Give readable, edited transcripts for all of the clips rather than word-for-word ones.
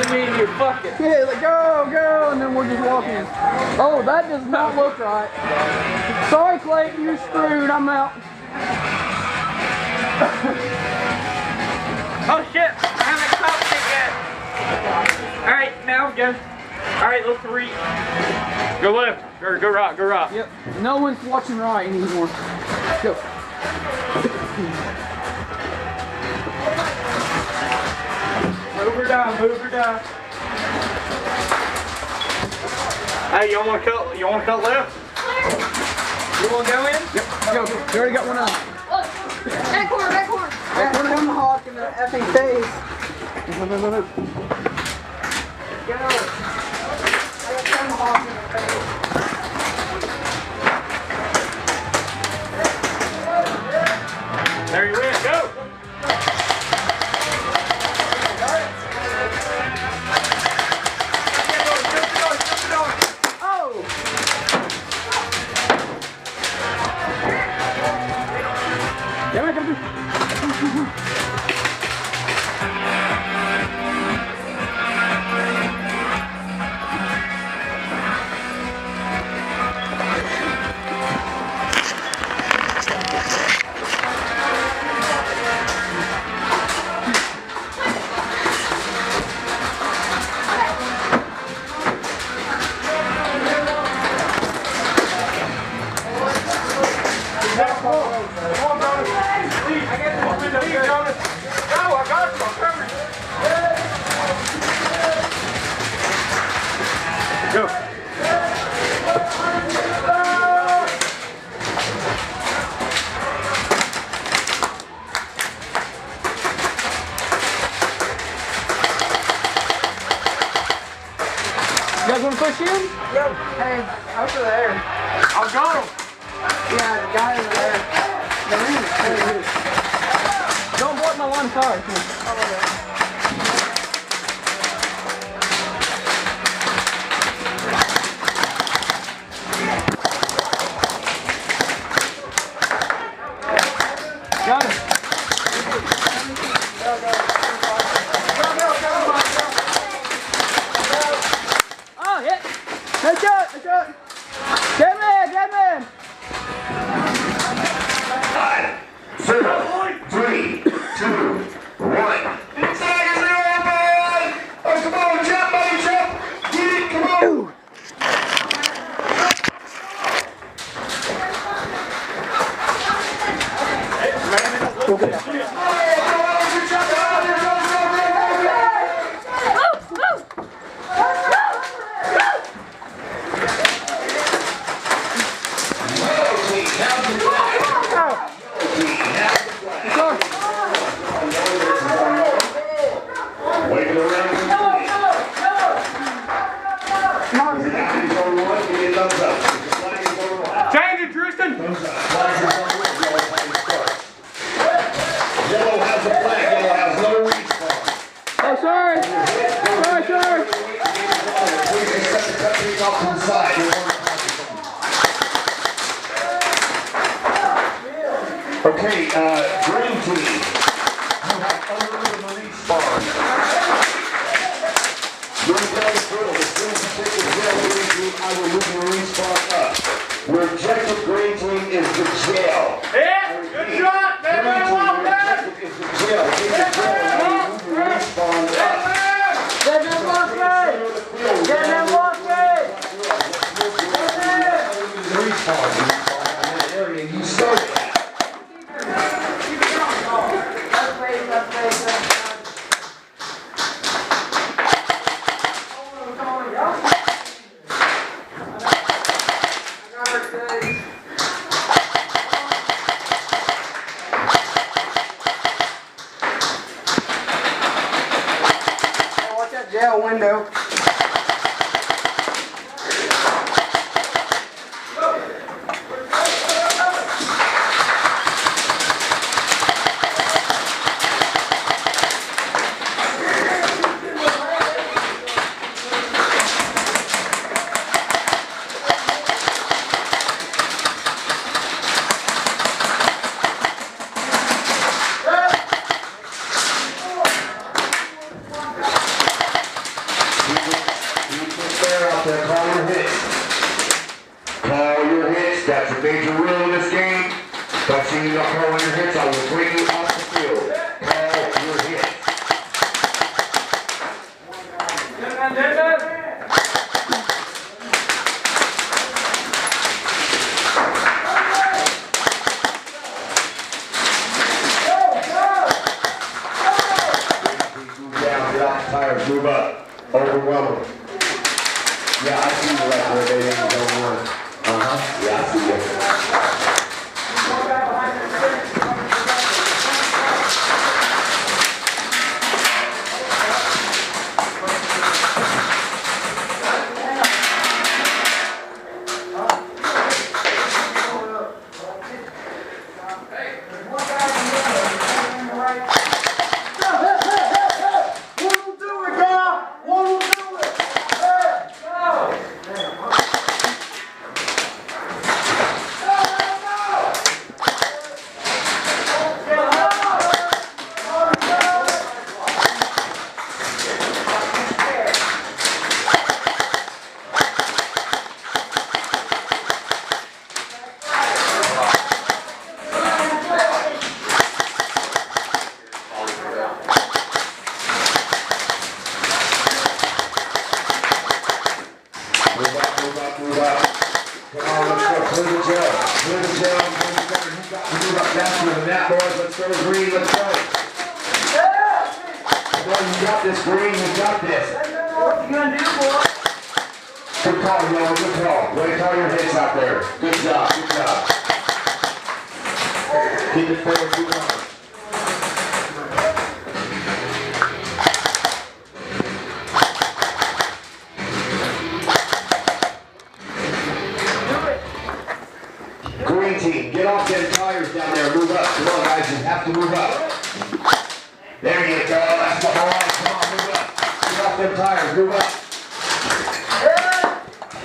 to me and you're fucking. Yeah, like go, go, and then we're just walking. Oh, that does not look right. Sorry, Clayton, you're screwed. I'm out. Oh shit! I haven't caught it yet. All right, now go. All right, look to reach. Go left or go right. Go right. Yep. No one's watching right anymore. Go. Move her down. Move her down. Hey, you want to cut? You want to cut left? You want to go in? Yep. Go. You already got one up. Back corner, back corner. Back corner on the hawk in the effing face. Go. There you went. Go. Go. You guys want to push in? Yo, hey, over there. I'll go. Yeah, the guy over there. They're in. There it is. Don't block my line of fire. Come on. Got it. Oh, hit. Nice shot. Nice shot. Get in. Get in. 5, 4, 3, 2, 1. Inside is your man! Oh, come on, jump, buddy, jump! Get it, come on! Waving around. Change it, Triston. Yellow has a flag, yellow has no respawn. Oh, sorry. Sorry, sorry. Please set the country off to the side. Okay, green team. You have unlimited respawn. You're going through. As soon as you take the jail green team, I will move your respawn up. Your objective green team is the jail. Yeah, good shot. Green team, your objective is the jail. Take the jail and I will move your respawn up. Get them walking. Get them walking. Respawn in that area you started at. Watch that jail window. That's a major rule in this game. If I see you not calling your hits, I will bring you off the field. Call your hits. Move down, get off the tires, move up. Overwhelm them. Yeah, I see you right where they ain't going on. Yeah, I see you. Green team, get off them tires down there, move up. Come on guys, you have to move up. There you go, that's the whole line. Come on, move up. Get off them tires, move up.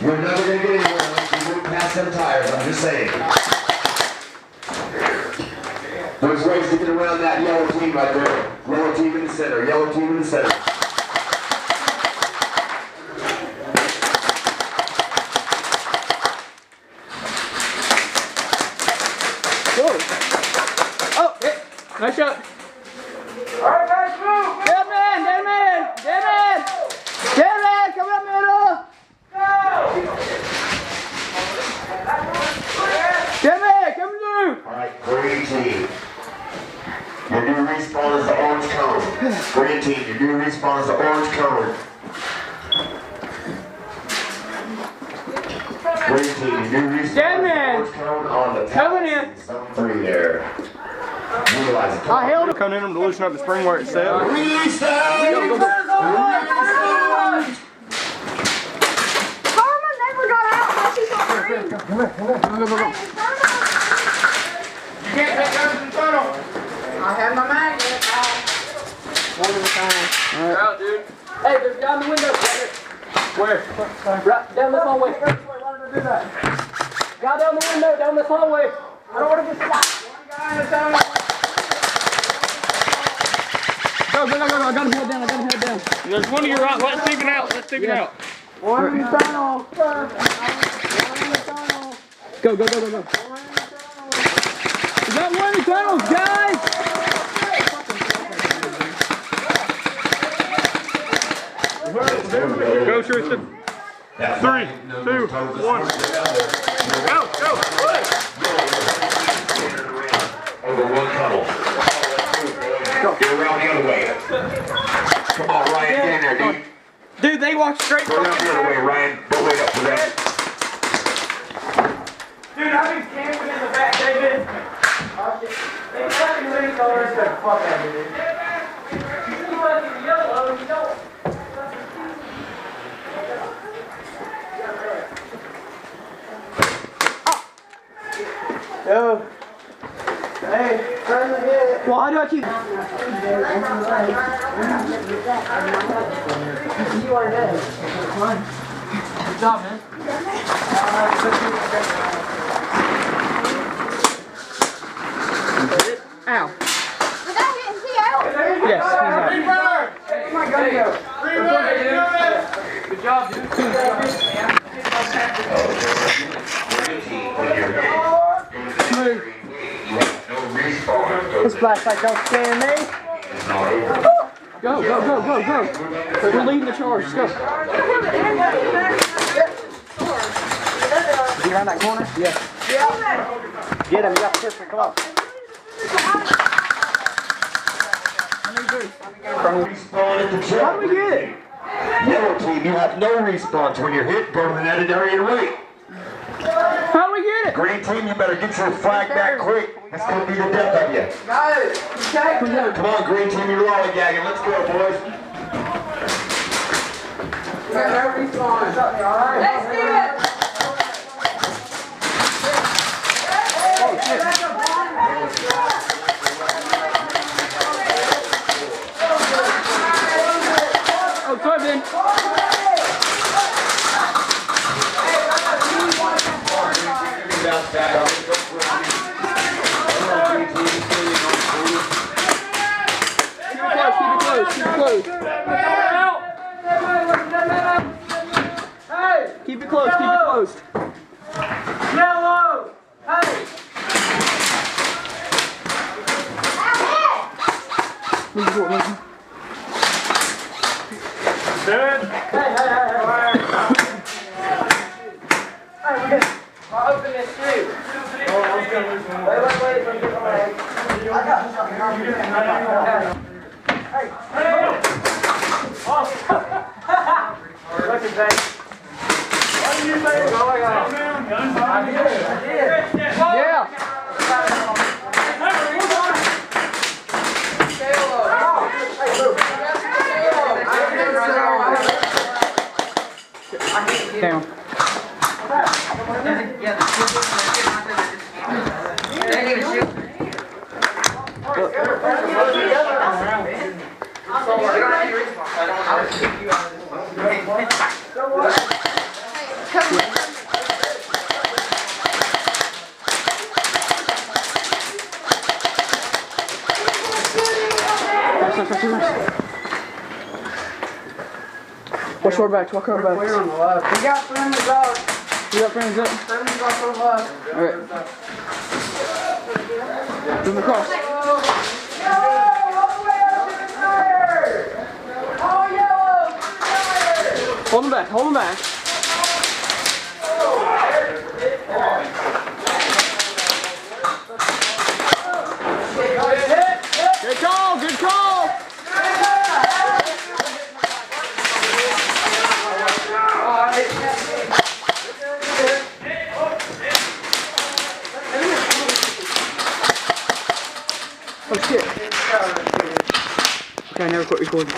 You're never going to get anywhere unless you move past them tires, I'm just saying. There's ways to get around that yellow team right there. Yellow team in the center, yellow team in the center. Oh, hit. Nice shot. Alright guys, move! Dead man, dead man, dead man. Dead man, come up middle. Dead man, come through. Alright, green team. Your new respawn is the orange cone. Green team, your new respawn is the orange cone. Green team, your new respawn is the orange cone on the top. Coming in. Zone 3 there. Utilize it. I held it. Come in them to loosen up the spring where it's set. Carmen never got out unless he's on green. Go. You can't take those in the tunnel. I have my magnet. One at a time. You're out, dude. Hey, there's a guy in the window. Where? Right down this hallway. Why did I do that? Guy down the window, down this hallway. I don't want to get shot. One guy in the tunnel. Go. I got him head down. There's one to your right. Let's take it out. Let's take it out. One in the tunnel. Go. We got one in the tunnels, guys. Go, Triston. 3, 2, 1. Go. Over one tunnel. Get around the other way. Come on, Ryan, get in there, dude. Dude, they walk straight Go from down the other way, Ryan. Don't wait up for them. Dude, I've been camping in the back, David. They fucking really colors the fuck out of me, dude. You fucking yellow, you don't. Yo. Hey, turn the head. Why do I keep... You are dead. Good job, man. Ow. Is he out? Yes, he's out. Where's my gun go? Good Good job, dude. Smooth. This flashlight don't scare me. Go, go, go, go, go. We're leading the charge. Let's go. Is he around that corner? Yeah. Get him. You got to push me. Come on. How do we get it? Yellow team, you have no respawns. When you're hit, go to the netted area and wait. How do we get it? Green team, you better get your flag back quick. It's going to be the death of you. Come on, green team, you're lollygagging. Let's go, boys. Let's do it. Oh, sorry, Ben. Keep it close, keep it close. Yellow! Hey! Good. I'll open this too. Wait. I got Look at that. What do you think is going on? I did. Yeah. Down. Watch our backs, walk our backs. We're on the left. We got friends out. You got friends up? Friends off the left. Alright. Move across. Hold them back, hold them back. Good call, good call. Oh shit. Okay, I never quit recording.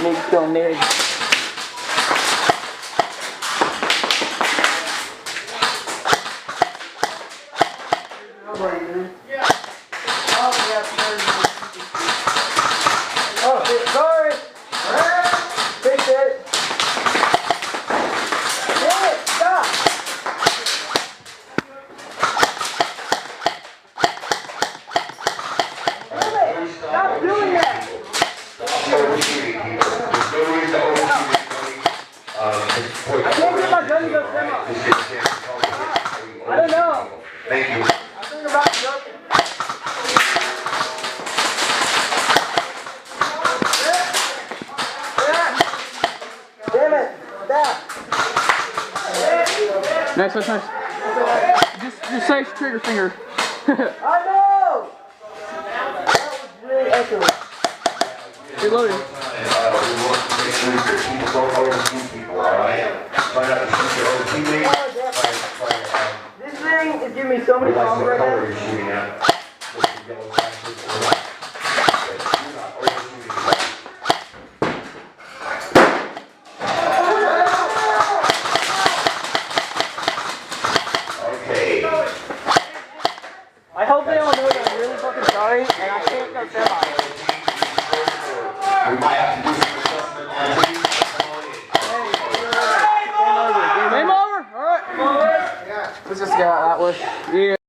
Nick's going there. Sorry. Fix it. Stop. Stop doing that. I can't get my gun to go semi. I don't know. Thank you. I think about joking. Damn it. Stop. Nice, nice, nice. Just say trigger finger. I know. That was really excellent. Reloading. We want to make sure your team don't overshoot people, alright? Try not to shoot your own teammates. This thing is giving me so many problems right color now. you're shooting at. With the yellow flashes or not. You're not overshooting them. Okay. I hope they all know that I'm really fucking sorry and I can't go semi. We might have to do some adjustment on these. Game over. Alright. Let's just go out that way. Yeah.